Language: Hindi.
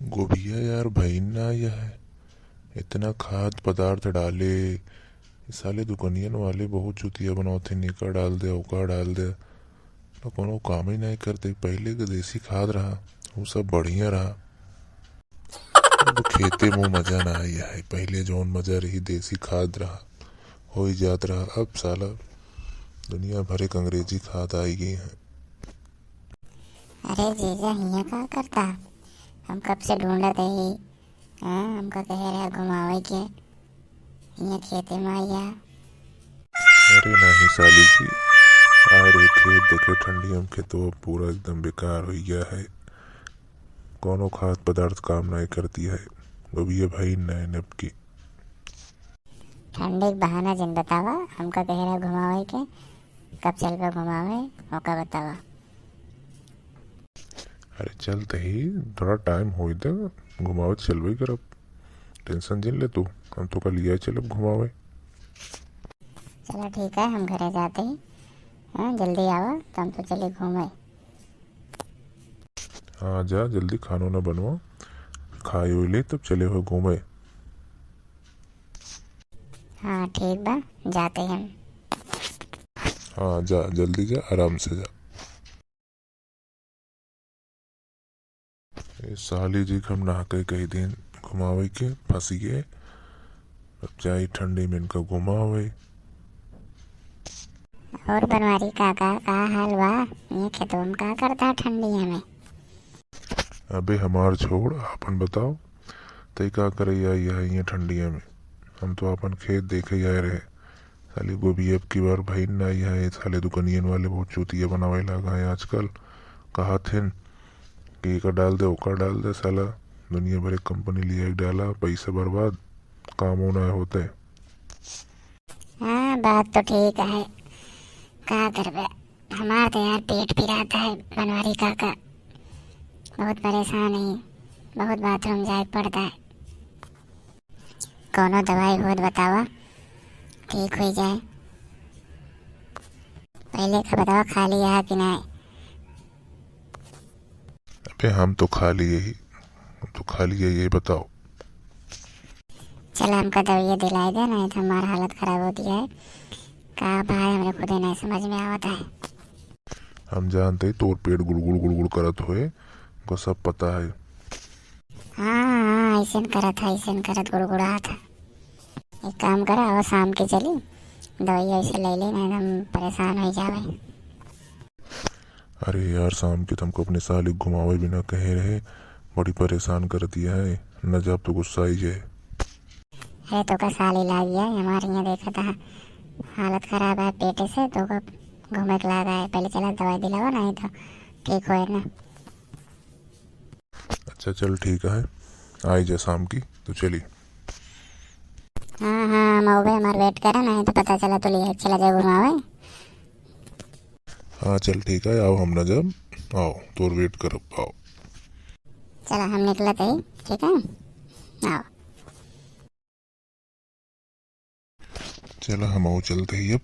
गोभिया यार भाई ना यह है इतना खाद पदार्थ डाले इस साले दुकानियन वाले बहुत चुतिया बनाते निका डाल दे ओका डाल दे तो कोनो काम ही नहीं करते। पहले के देसी खाद रहा वो सब बढ़िया रहा। अब खेते में मजा ना आया है। पहले जौन मजा रही देसी खाद रहा हो ही जात रहा। अब साला दुनिया भर एक अंग्रेजी खाद आई गई है। अरे जीजा हिया का करता। हम कब से ढूंढत है। हाँ हमका कह रहा घुमावे के हिया खेते में आया। अरे नहीं साली जी, आ रहे खेत देखे ठंडी हम खेतों पूरा एकदम बेकार हो गया है। कोनो खाद पदार्थ काम नहीं करती है। वो भी ये भाई नए नब की। ठंडे के बहाना जिन बतावा हमका कह रहा घुमावे के। कब चल पे घुमावे मौका बतावा। अरे चलते ही थोड़ा टाइम हो तक घुमावे चलवे करब। टेंशन जिन ले तू, हम तो कल लिया चलब घुमावे। चलो ठीक है हम घरे जाते ही। हाँ जल्दी आवा तो हम तो चले घूमे। हाँ जा जल्दी खानो ना बनवा खाए हुए ले तब चले हुए घूमे। हाँ ठीक बा जाते हैं हम। हाँ जा जल्दी जा आराम से जा। ये साली जी हम नहा के कई दिन घुमावे के फंसी गए। अब जाई ठंडी में इनका घुमावे। और बनवारी काका का हाल बा। ये खेतों में का करता ठंडिया में। अबे हमार छोड़ अपन बताओ। तय का करे यहाँ ठंडिया में। हम तो अपन खेत देखे आए रहे। साली गोभी अब की बार भाई ना यहाँ साले दुकानियन वाले बहुत चूतिया बनावे लगा है आजकल। कहा थे कि का डाल दे ओका डाल दे साला दुनिया भर एक कंपनी लिया डाला पैसा बर्बाद काम होना होता है। हाँ बात तो ठीक है। का करबे हमार तो यार पेट पिराता है बनवारी काका। बहुत परेशान है। बहुत बाथरूम जाए पड़ता है। कोनो दवाई हो बतावा ठीक हो जाए। पहले का बतावा खा लिया कि नहीं। अबे हम तो खा लिए ही। हम तो खा लिए ये बताओ। चल हमका दवाई दिलाई दे नहीं तो हमारा हालत खराब होती है। का भाई हमरे खुद ही नहीं समझ में आता है। हम जानते ही तोर पेट गुड़गुड़ गुड़गुड़ करत होए को सब पता है। हाँ ऐसे करत गुड़गुड़ा था। एक काम करा और शाम के चली दवाई ऐसे ले ले नहीं तो हम परेशान हो जावे। अरे यार शाम के तुमको अपने साली घुमावे बिना कहे रहे बड़ी परेशान कर दिया है। न जब तो गुस्सा ही जाए। अरे तो का साल ही लाग गया हमारे यहाँ देखा था हालत खराब है पेटे से तो को घूमे के लागा है। पहले चला दवाई दिलावा नहीं तो ठीक हो ना। अच्छा चल ठीक है आई जा शाम की तो चली। हाँ हाँ हम आओगे हमारे वेट करा नहीं तो पता चला तो ले चला जाए घुमावे। हाँ चल ठीक है आओ हम न जब आओ तोर वेट कर आओ। चला हम निकलते ही ठीक है आओ। चलो हम आओ चलते ही अब।